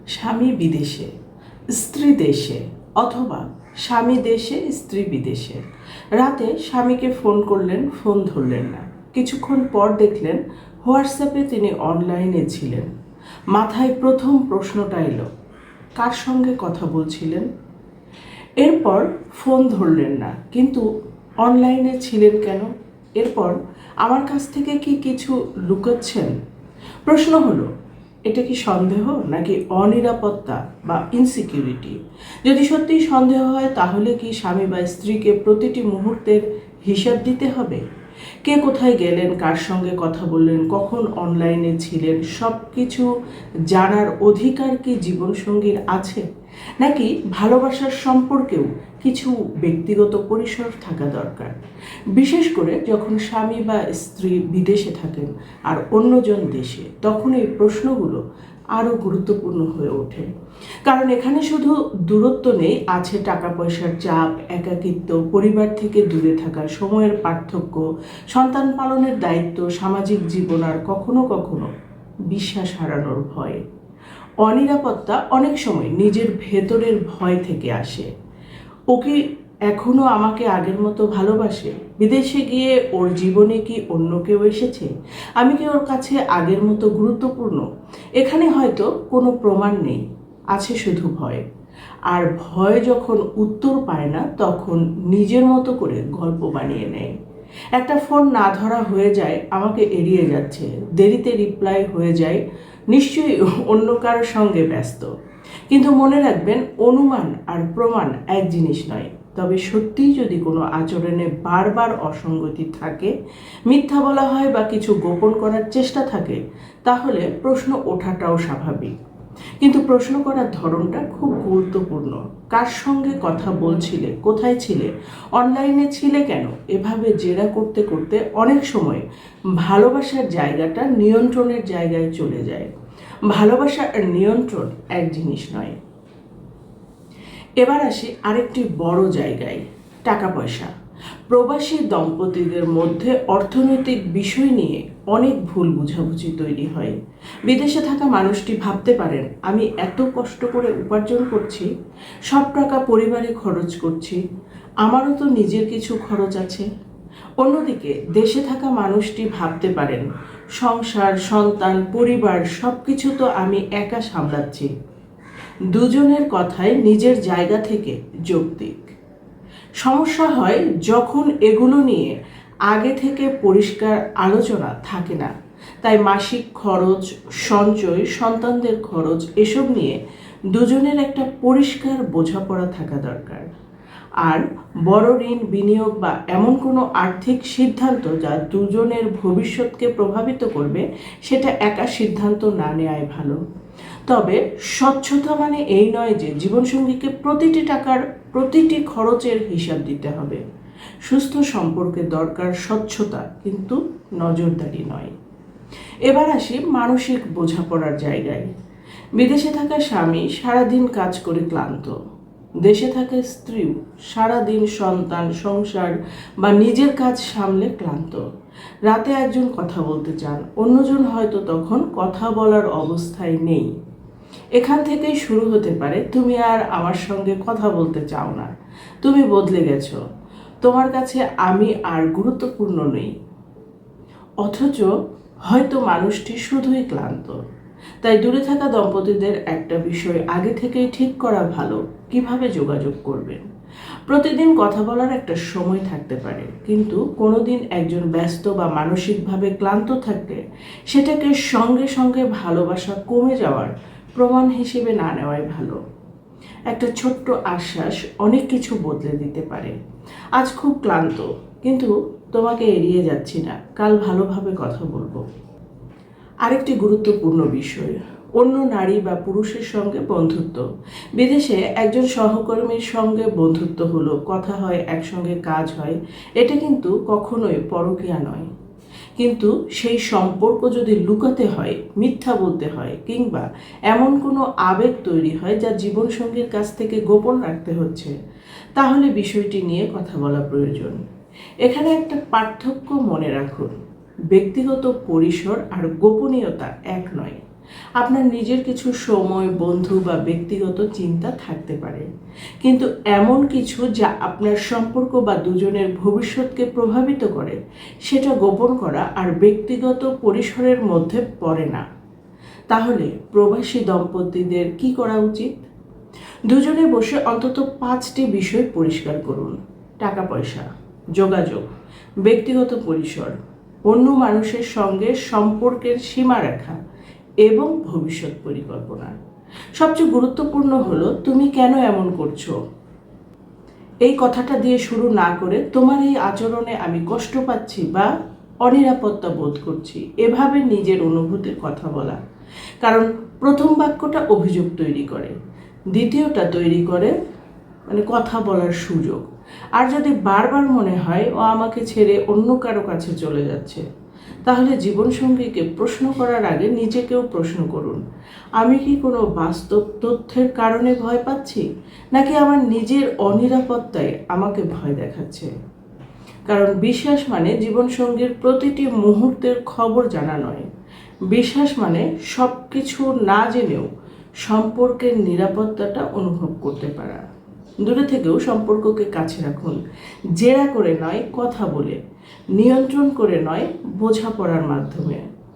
স্বামী বিদেশে, স্ত্রী দেশে, অথবা স্বামী দেশে, স্ত্রী বিদেশে। রাতে স্বামীকে ফোন করলেন, ফোন ধরলেন না। কিছুক্ষণ পর দেখলেন হোয়াটসঅ্যাপে তিনি অনলাইনে ছিলেন। মাথায় প্রথম প্রশ্নটা এলো, কার সঙ্গে কথা বলছিলেন? এরপর ফোন ধরলেন না, কিন্তু অনলাইনে ছিলেন কেন? এরপর আমার কাছ থেকে কি কিছু লুকাচ্ছেন? প্রশ্ন হলো, এটা কি সন্দেহ নাকি অনিরাপত্তা বা ইনসিকিউরিটি? যদি সত্যিই সন্দেহ হয়, তাহলে কি স্বামী বা স্ত্রীকে প্রতিটি মুহূর্তের হিসাব দিতে হবে? কে কোথায় গেলেন, কার সঙ্গে কথা বললেন, কখন অনলাইনে ছিলেন, সব কিছু জানার অধিকার কি জীবনসঙ্গীর আছে? নাকি ভালোবাসার সম্পর্কেও কিছু ব্যক্তিগত পরিসর থাকা দরকার? বিশেষ করে যখন স্বামী বা স্ত্রী বিদেশে থাকেন আর অন্যজন দেশে, তখন এই প্রশ্নগুলো আরও গুরুত্বপূর্ণ হয়ে ওঠে। কারণ এখানে শুধু দূরত্ব নেই, আছে টাকা পয়সার চাপ, একাকিত্ব, পরিবার থেকে দূরে থাকা, সময়ের পার্থক্য, সন্তান পালনের দায়িত্ব, সামাজিক জীবন, আর কখনো কখনো বিশ্বাস হারানোর ভয়। অনিরাপত্তা অনেক সময় নিজের ভেতরের ভয় থেকে আসে। ও কি এখনো আমাকে আগের মতো ভালোবাসে? বিদেশে গিয়ে ওর জীবনে কি অন্য কেউ এসেছে? আমি কি ওর কাছে আগের মতো গুরুত্বপূর্ণ? এখানে হয়তো কোনো প্রমাণ নেই, আছে শুধু ভয়। আর ভয় যখন উত্তর পায় না, তখন নিজের মতো করে গল্প বানিয়ে নেয়। একটা ফোন না ধরা হয়ে যায়, আমাকে এড়িয়ে যাচ্ছে, দেরিতে রিপ্লাই হয়ে যায়, নিশ্চয়ই অন্য কারোর সঙ্গে ব্যস্ত। কিন্তু মনে রাখবেন, অনুমান আর প্রমাণ এক জিনিস নয়। তবে সত্যিই যদি কোনো আচরণে বারবার অসঙ্গতি থাকে, মিথ্যা বলা হয় বা কিছু গোপন করার চেষ্টা থাকে, তাহলে প্রশ্ন ওঠাটাও স্বাভাবিক। কিন্তু প্রশ্ন করার ধরনটা খুব গুরুত্বপূর্ণ। কার সঙ্গে কথা বলছিলে, কোথায় ছিলে, অনলাইনে ছিলে কেন? এভাবে জেরা করতে করতে অনেক সময় ভালোবাসার জায়গাটা নিয়ন্ত্রণের জায়গায় চলে যায়। ভালোবাসা আর নিয়ন্ত্রণ এক জিনিস নয়। এবার আসি আরেকটি বড় জায়গায়, টাকা পয়সা। প্রবাসী দম্পতিদের মধ্যে অর্থনৈতিক বিষয় নিয়ে অনেক ভুল বুঝাবুঝি তৈরি হয়। বিদেশে থাকা মানুষটি ভাবতে পারেন, আমি এত কষ্ট করে উপার্জন করছি, সব টাকা পরিবারে খরচ করছি, আমারও তো নিজের কিছু খরচ আছে। অন্যদিকে দেশে থাকা মানুষটি ভাবতে পারেন, সংসার, সন্তান, পরিবার সব কিছু তো আমি একা সামলাচ্ছি। দুজনের কথায় নিজের জায়গা থেকে যৌক্তিক। সমস্যা হয় যখন এগুলো নিয়ে আগে থেকে পরিষ্কার আলোচনা থাকে না। তাই মাসিক খরচ, সঞ্চয়, সন্তানদের খরচ, এসব নিয়ে দুজনের একটা পরিষ্কার বোঝাপড়া থাকা দরকার। আর বড় ঋণ, বিনিয়োগ বা এমন কোনো আর্থিক সিদ্ধান্ত যা দুজনের ভবিষ্যৎকে প্রভাবিত করবে, সেটা একা সিদ্ধান্ত না নেওয়াই ভালো। তবে স্বচ্ছতা মানে এই নয় যে জীবনসঙ্গীকে প্রতিটি টাকার, প্রতিটি খরচের হিসাব দিতে হবে। সুস্থ সম্পর্কে দরকার স্বচ্ছতা, কিন্তু নজরদারি নয়। এবার আসি মানসিক বোঝাপড়ার জায়গায়। বিদেশে থাকা স্বামী সারাদিন কাজ করে ক্লান্ত, দেশে থাকা স্ত্রীও সারাদিন সন্তান, সংসার বা নিজের কাজ সামলে ক্লান্ত। রাতে একজন কথা বলতে চান, অন্যজন হয়তো তখন কথা বলার অবস্থায় নেই। এখান থেকেই শুরু হতে পারে, তুমি আর আমার সঙ্গে কথা বলতে চাও না, তুমি বদলে গেছো, তোমার কাছে আমি আর গুরুত্বপূর্ণ নই। অথচ হয়তো মানুষটি শুধুই ক্লান্ত। তাই দূরে থাকা দম্পতিদের একটা বিষয় আগে থেকেই ঠিক করা ভালো, কিভাবে যোগাযোগ করবেন। প্রতিদিন কথা বলার একটা সময় থাকতে পারে, কিন্তু কোনোদিন একজন ব্যস্ত বা মানসিকভাবে ক্লান্ত থাকলে সেটাকে সঙ্গে সঙ্গে ভালোবাসা কমে যাওয়ার প্রমাণ হিসেবে না নেওয়াই ভালো। একটা ছোট্ট আশ্বাস অনেক কিছু বদলে দিতে পারে। আজ খুব ক্লান্ত, কিন্তু তোমাকে এড়িয়ে যাচ্ছি না, কাল ভালোভাবে কথা বলবো। আরেকটি গুরুত্বপূর্ণ বিষয়, অন্য নারী বা পুরুষের সঙ্গে বন্ধুত্ব। বিদেশে একজন সহকর্মীর সঙ্গে বন্ধুত্ব হলো, কথা হয়, একসঙ্গে কাজ হয়, এটা কিন্তু কখনোই পরকীয়া নয়। কিন্তু সেই সম্পর্ক যদি লুকাতে হয়, মিথ্যা বলতে হয়, কিংবা এমন কোনো আবেগ তৈরি হয় যা জীবনসঙ্গীর কাছ থেকে গোপন রাখতে হচ্ছে, তাহলে বিষয়টি নিয়ে কথা বলা প্রয়োজন। এখানে একটা পার্থক্য মনে রাখুন, ব্যক্তিগত পরিসর আর গোপনীয়তা এক নয়। আপনার নিজের কিছু সময়, বন্ধু বা ব্যক্তিগত চিন্তা থাকতে পারে, কিন্তু এমন কিছু যা আপনার সম্পর্ক বা দুজনের ভবিষ্যৎকে প্রভাবিত করে সেটা গোপন করা আর ব্যক্তিগত পরিসরের মধ্যে পড়ে না। তাহলে প্রবাসী দম্পতিদের কি করা উচিত? দুজনে বসে অন্তত 5টি বিষয় পরিষ্কার করুন: টাকা পয়সা, যোগাযোগ, ব্যক্তিগত পরিসর, অন্য মানুষের সঙ্গে সম্পর্কের সীমারেখা এবং ভবিষ্যৎ পরিকল্পনা। সবচেয়ে গুরুত্বপূর্ণ হলো, তুমি কেন এমন করছো? এই কথাটা দিয়ে শুরু না করে, তোমার এই আচরণে আমি কষ্ট পাচ্ছি বা অনিরাপত্তা বোধ করছি, এভাবে নিজের অনুভূতির কথা বলা। কারণ প্রথম বাক্যটা অভিযোগ তৈরি করে, দ্বিতীয়টা তৈরি করে কথা বলার সুযোগ। আর যদি বারবার মনে হয় ও আমাকে ছেড়ে অন্য কারো কাছে চলে যাচ্ছে, তাহলে জীবনসঙ্গীকে প্রশ্ন করার আগে নিজেকেও প্রশ্ন করুন, আমি কি কোনো বাস্তব তথ্যের কারণে ভয় পাচ্ছি, নাকি আমার নিজের অনিরাপত্তায় আমাকে ভয় দেখাচ্ছে? কারণ বিশ্বাস মানে জীবনসঙ্গীর প্রতিটি মুহূর্তের খবর জানা নয়। বিশ্বাস মানে সব কিছু না জেনেও সম্পর্কের নিরাপত্তাটা অনুভব করতে পারা। দূরে থেকেও সম্পর্ককে কাছে রাখুন, জেরা করে নয়, কথা বলে, নিয়ন্ত্রণ করে নয়, বোঝাপড়ার মাধ্যমে।